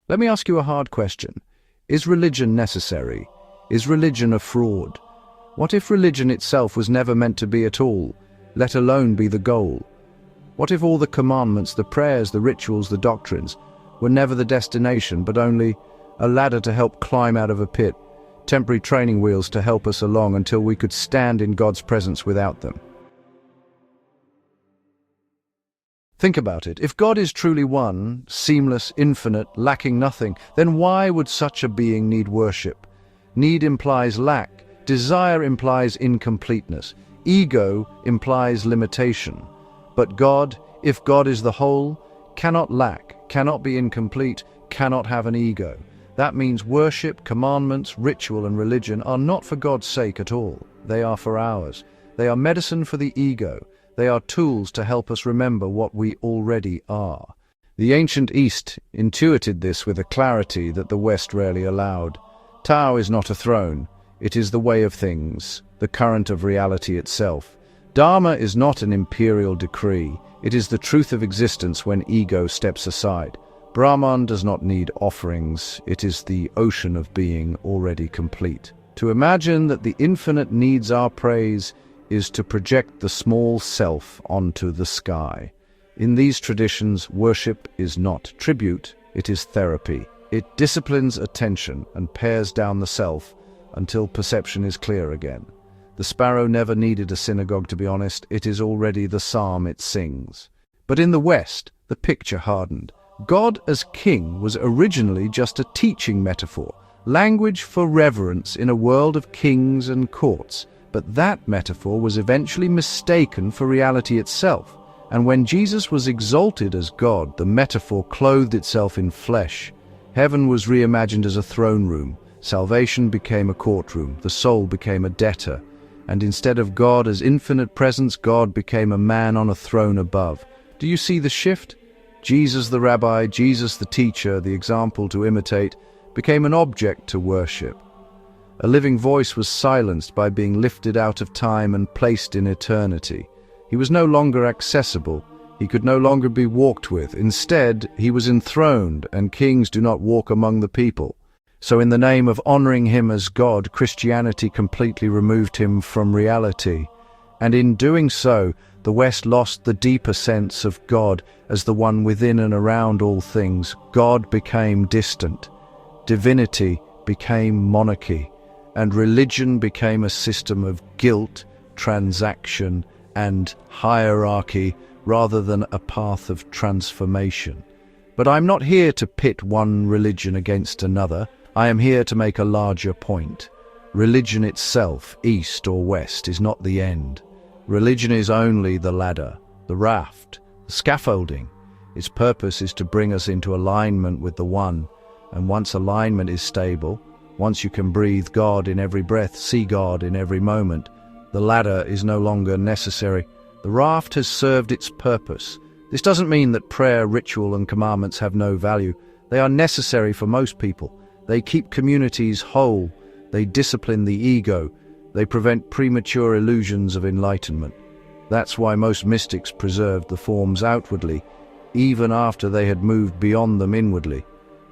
Let me ask you a hard question. Is religion necessary? Is religion a fraud? What if religion itself was never meant to be at all, let alone be the goal? What if all the commandments, the prayers, the rituals, the doctrines were never the destination, but only a ladder to help climb out of a pit, temporary training wheels to help us along until we could stand in God's presence without them? Think about it. If God is truly one, seamless, infinite, lacking nothing, then why would such a being need worship? Need implies lack. Desire implies incompleteness. Ego implies limitation. But God, if God is the whole, cannot lack, cannot be incomplete, cannot have an ego. That means worship, commandments, ritual, and religion are not for God's sake at all. They are for ours. They are medicine for the ego. They are tools to help us remember what we already are. The ancient East intuited this with a clarity that the West rarely allowed. Tao is not a throne. It is the way of things, the current of reality itself. Dharma is not an imperial decree. It is the truth of existence when ego steps aside. Brahman does not need offerings. It is the ocean of being already complete. To imagine that the infinite needs our praise is to project the small self onto the sky. In these traditions, worship is not tribute, it is therapy. It disciplines attention and pares down the self until perception is clear again. The sparrow never needed a synagogue, to be honest. It is already the psalm it sings. But in the West, the picture hardened. God as king was originally just a teaching metaphor, language for reverence in a world of kings and courts. But that metaphor was eventually mistaken for reality itself. And when Jesus was exalted as God, the metaphor clothed itself in flesh. Heaven was reimagined as a throne room. Salvation became a courtroom. The soul became a debtor. And instead of God as infinite presence, God became a man on a throne above. Do you see the shift? Jesus the rabbi, Jesus the teacher, the example to imitate, became an object to worship. A living voice was silenced by being lifted out of time and placed in eternity. He was no longer accessible. He could no longer be walked with. Instead, he was enthroned, and kings do not walk among the people. So in the name of honoring him as God, Christianity completely removed him from reality. And in doing so, the West lost the deeper sense of God as the one within and around all things. God became distant. Divinity became monarchy. And religion became a system of guilt, transaction, and hierarchy rather than a path of transformation. But I'm not here to pit one religion against another. I am here to make a larger point. Religion itself, East or West, is not the end. Religion is only the ladder, the raft, the scaffolding. Its purpose is to bring us into alignment with the One. And once alignment is stable, once you can breathe God in every breath, see God in every moment, the ladder is no longer necessary. The raft has served its purpose. This doesn't mean that prayer, ritual, and commandments have no value. They are necessary for most people. They keep communities whole. They discipline the ego. They prevent premature illusions of enlightenment. That's why most mystics preserved the forms outwardly, even after they had moved beyond them inwardly.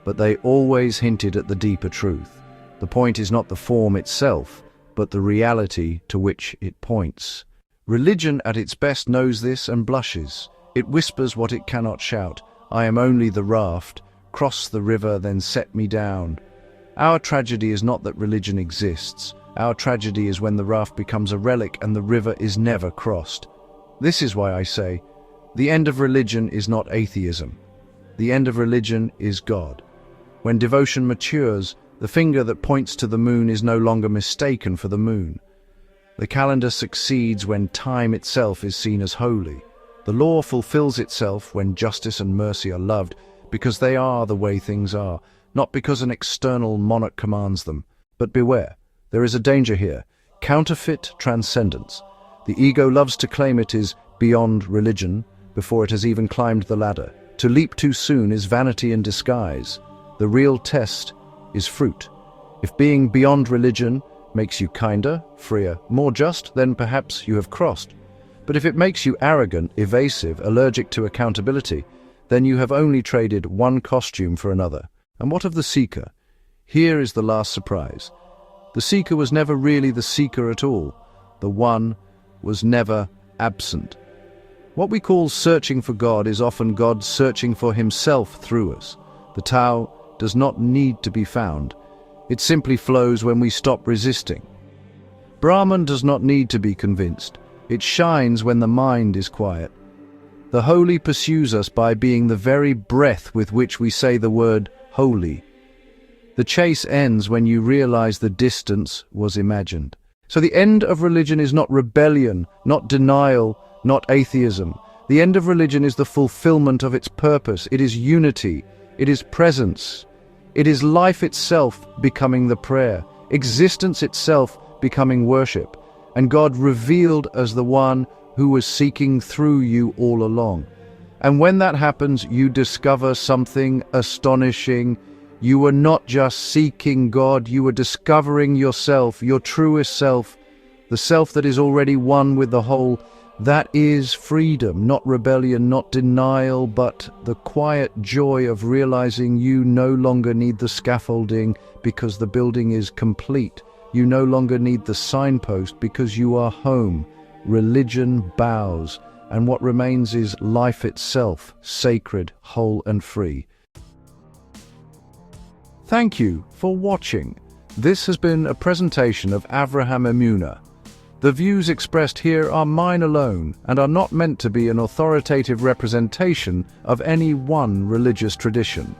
But they always hinted at the deeper truth. The point is not the form itself, but the reality to which it points. Religion at its best knows this and blushes. It whispers what it cannot shout. I am only the raft. Cross the river, then set me down. Our tragedy is not that religion exists. Our tragedy is when the raft becomes a relic and the river is never crossed. This is why I say, the end of religion is not atheism. The end of religion is God. When devotion matures, the finger that points to the moon is no longer mistaken for the moon. The calendar succeeds when time itself is seen as holy. The law fulfills itself when justice and mercy are loved, because they are the way things are, not because an external monarch commands them. But beware, there is a danger here. Counterfeit transcendence. The ego loves to claim it is beyond religion before it has even climbed the ladder. To leap too soon is vanity in disguise. The real test is fruit. If being beyond religion makes you kinder, freer, more just, then perhaps you have crossed. But if it makes you arrogant, evasive, allergic to accountability, then you have only traded one costume for another. And what of the seeker? Here is the last surprise. The seeker was never really the seeker at all. The one was never absent. What we call searching for God is often God searching for himself through us. The Tao does not need to be found. It simply flows when we stop resisting. Brahman does not need to be convinced. It shines when the mind is quiet. The holy pursues us by being the very breath with which we say the word holy. The chase ends when you realize the distance was imagined. So the end of religion is not rebellion, not denial, not atheism. The end of religion is the fulfillment of its purpose. It is unity. It is presence. It is life itself becoming the prayer, existence itself becoming worship, and God revealed as the one who was seeking through you all along. And when that happens, you discover something astonishing. You were not just seeking God, you were discovering yourself, your truest self, the self that is already one with the whole. That is freedom, not rebellion, not denial, but the quiet joy of realizing you no longer need the scaffolding because the building is complete. You no longer need the signpost because you are home. Religion bows, and what remains is life itself, sacred, whole and free. Thank you for watching. This has been a presentation of Avraham Emuna. The views expressed here are mine alone and are not meant to be an authoritative representation of any one religious tradition.